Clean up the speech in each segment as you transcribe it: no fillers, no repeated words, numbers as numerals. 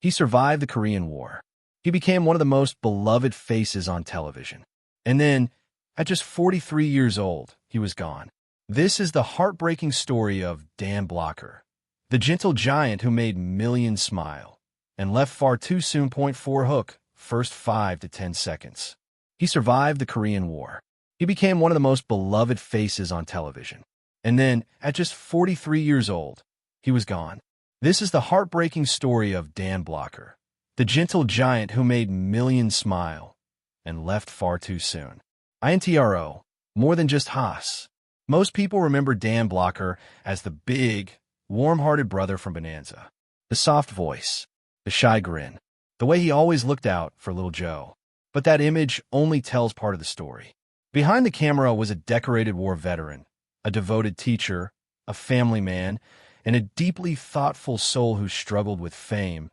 He survived the Korean War. He became one of the most beloved faces on television. And then, at just 43 years old, he was gone. This is the heartbreaking story of Dan Blocker, the gentle giant who made millions smile and left far too soon. Point 4 Hook, first 5 to 10 seconds. He survived the Korean War. He became one of the most beloved faces on television. And then, at just 43 years old, he was gone. This is the heartbreaking story of Dan Blocker, the gentle giant who made millions smile and left far too soon. INTRO, more than just Haas. Most people remember Dan Blocker as the big, warm-hearted brother from Bonanza. The soft voice, the shy grin, the way he always looked out for little Joe. But that image only tells part of the story. Behind the camera was a decorated war veteran, a devoted teacher, a family man, and a deeply thoughtful soul who struggled with fame,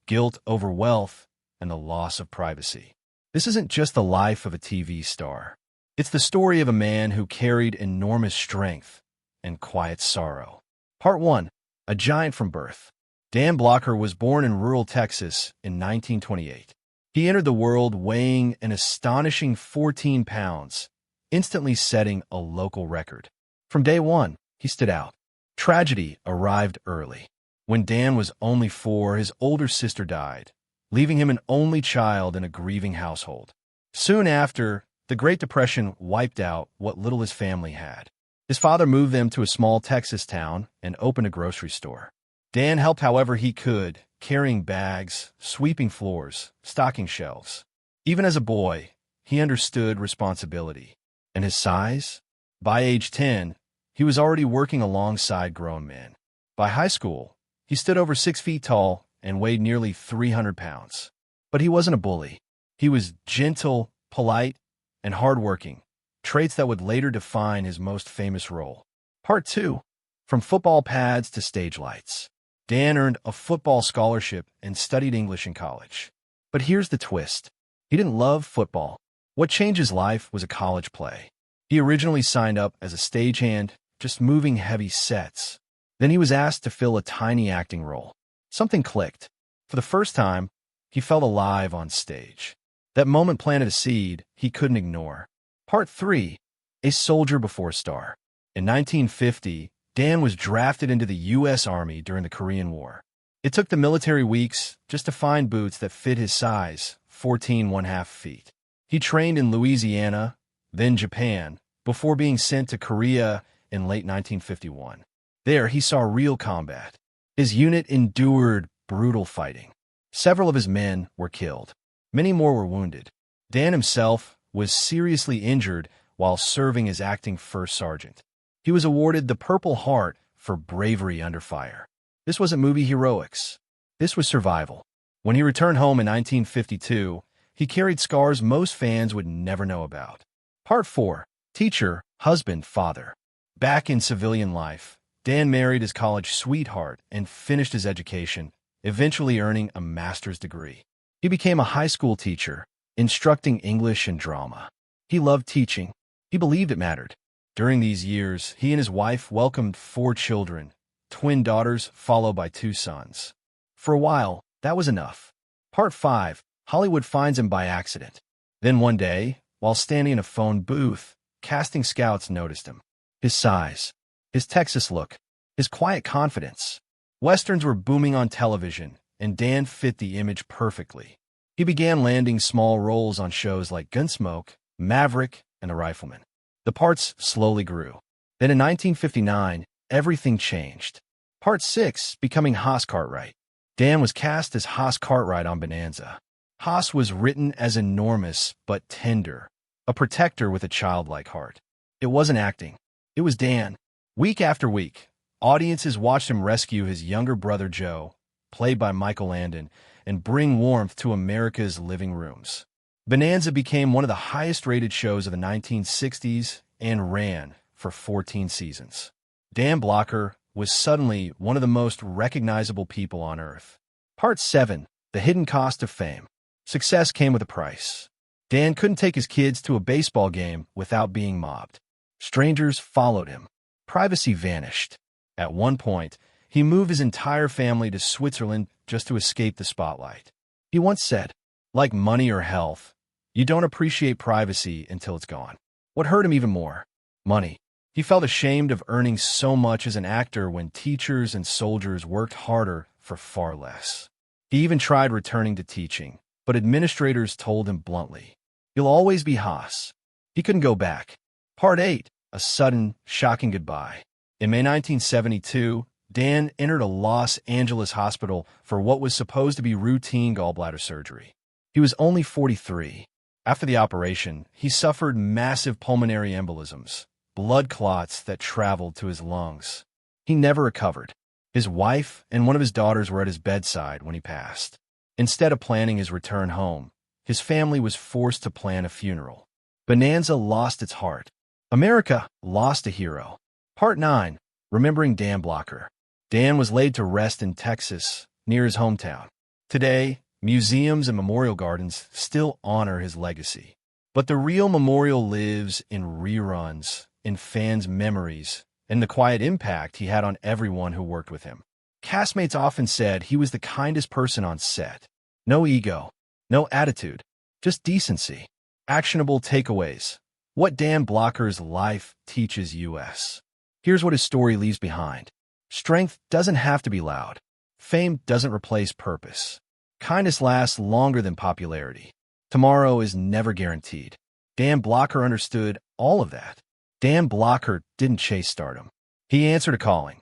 guilt over wealth, and the loss of privacy. This isn't just the life of a TV star. It's the story of a man who carried enormous strength and quiet sorrow. Part 1. A giant from birth. Dan Blocker was born in rural Texas in 1928. He entered the world weighing an astonishing 14 pounds, instantly setting a local record. From day one, he stood out. Tragedy arrived early. When Dan was only 4, his older sister died, leaving him an only child in a grieving household. Soon after, the Great Depression wiped out what little his family had. His father moved them to a small Texas town and opened a grocery store. Dan helped however he could, carrying bags, sweeping floors, stocking shelves. Even as a boy, he understood responsibility. And his size? By age 10, he was already working alongside grown men. By high school, he stood over 6 feet tall and weighed nearly 300 pounds. But he wasn't a bully. He was gentle, polite, and hardworking, traits that would later define his most famous role. Part 2. From football pads to stage lights. Dan earned a football scholarship and studied English in college. But here's the twist. He didn't love football. What changed his life was a college play. He originally signed up as a stagehand, just moving heavy sets. Then he was asked to fill a tiny acting role. Something clicked. For the first time, he felt alive on stage. That moment planted a seed he couldn't ignore. Part 3. A soldier before a star. In 1950, Dan was drafted into the U.S. Army during the Korean War. It took the military weeks just to find boots that fit his size, 14½ feet. He trained in Louisiana, then Japan, before being sent to Korea in late 1951. There, he saw real combat. His unit endured brutal fighting. Several of his men were killed. Many more were wounded. Dan himself was seriously injured while serving as acting first sergeant. He was awarded the Purple Heart for bravery under fire. This wasn't movie heroics. This was survival. When he returned home in 1952, he carried scars most fans would never know about. Part 4. Teacher, husband, father. Back in civilian life, Dan married his college sweetheart and finished his education, eventually earning a master's degree. He became a high school teacher, instructing English and drama. He loved teaching. He believed it mattered. During these years, he and his wife welcomed 4 children, twin daughters followed by 2 sons. For a while, that was enough. Part 5. Hollywood finds him by accident. Then one day, while standing in a phone booth, casting scouts noticed him. His size, his Texas look, his quiet confidence. Westerns were booming on television, and Dan fit the image perfectly. He began landing small roles on shows like Gunsmoke, Maverick, and The Rifleman. The parts slowly grew. Then in 1959, everything changed. Part 6, becoming Haas Cartwright. Dan was cast as Haas Cartwright on Bonanza. Haas was written as enormous but tender, a protector with a childlike heart. It wasn't acting. It was Dan. Week after week, audiences watched him rescue his younger brother Joe, played by Michael Landon, and bring warmth to America's living rooms. Bonanza became one of the highest-rated shows of the 1960s and ran for 14 seasons. Dan Blocker was suddenly one of the most recognizable people on Earth. Part 7. The Hidden Cost of Fame. Success came with a price. Dan couldn't take his kids to a baseball game without being mobbed. Strangers followed him. Privacy vanished. At one point, he moved his entire family to Switzerland just to escape the spotlight. He once said, like money or health, you don't appreciate privacy until it's gone. What hurt him even more? Money. He felt ashamed of earning so much as an actor when teachers and soldiers worked harder for far less. He even tried returning to teaching, but administrators told him bluntly, "You'll always be Haas." He couldn't go back. Part 8. A sudden, shocking goodbye. In May 1972, Dan entered a Los Angeles hospital for what was supposed to be routine gallbladder surgery. He was only 43. After the operation, he suffered massive pulmonary embolisms, blood clots that traveled to his lungs. He never recovered. His wife and one of his daughters were at his bedside when he passed. Instead of planning his return home, his family was forced to plan a funeral. Bonanza lost its heart. America lost a hero. Part 9. Remembering Dan Blocker. Dan was laid to rest in Texas, near his hometown. Today, museums and memorial gardens still honor his legacy. But the real memorial lives in reruns, in fans' memories, and the quiet impact he had on everyone who worked with him. Castmates often said he was the kindest person on set. No ego, no attitude, just decency. Actionable takeaways. What Dan Blocker's life teaches us. Here's what his story leaves behind. Strength doesn't have to be loud. Fame doesn't replace purpose. Kindness lasts longer than popularity. Tomorrow is never guaranteed. Dan Blocker understood all of that. Dan Blocker didn't chase stardom. He answered a calling.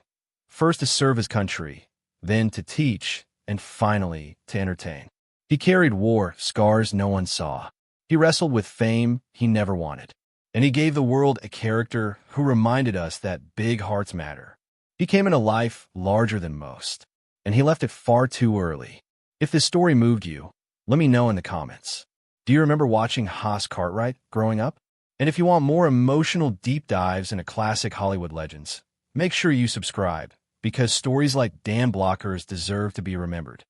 First to serve his country, then to teach, and finally to entertain. He carried war scars no one saw. He wrestled with fame he never wanted. And he gave the world a character who reminded us that big hearts matter. He came in a life larger than most, and he left it far too early. If this story moved you, let me know in the comments. Do you remember watching Haas Cartwright growing up? And if you want more emotional deep dives into classic Hollywood legends, make sure you subscribe, because stories like Dan Blocker's deserve to be remembered.